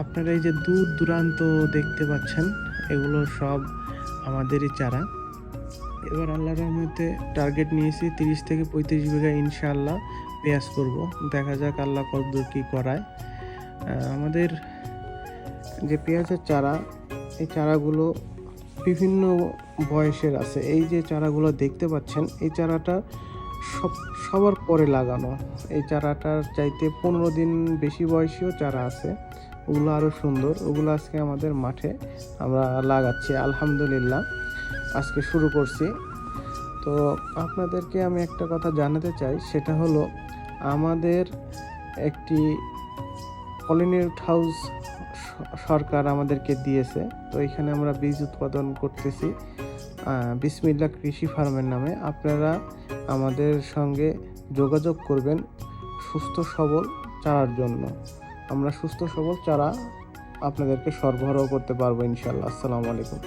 আপনারা এই যে দূর দূরান্ত দেখতে পাচ্ছেন, এগুলো সব আমাদেরই চারা। এবার আল্লাহর রহমতে টার্গেট নিয়েছি 30 থেকে 35 বিঘা ইনশাআল্লাহ পেঁয়াজ করব। দেখা যাক আল্লাহ কতদূর কী করায়। আমাদের যে পেঁয়াজের চারা, এই চারাগুলো বিভিন্ন বয়সের আছে। এই যে চারাগুলো দেখতে পাচ্ছেন, এই চারাটা সবার পরে লাগানো। এই চারাটার চাইতে 15 দিন বেশি বয়সীও চারা আছে, ওগুলো আরও সুন্দর। ওগুলো আজকে আমাদের মাঠে আমরা লাগাচ্ছি আলহামদুলিল্লাহ, আজকে শুরু করছি। তো আপনাদেরকে আমি একটা কথা জানাতে চাই, সেটা হলো আমাদের একটি পলিনেট হাউস সরকার আমাদেরকে দিয়েছে। তো এখানে আমরা বীজ উৎপাদন করতেছি বিসমিল্লাহ কৃষি ফার্মের নামে। আপনারা আমাদের সঙ্গে যোগাযোগ করবেন সুস্থ সবল চারার জন্য। আমরা সুস্থ সবল চারা আপনাদেরকে সরবরাহ করতে পারবো ইনশাআল্লাহ। আসসালামু আলাইকুম।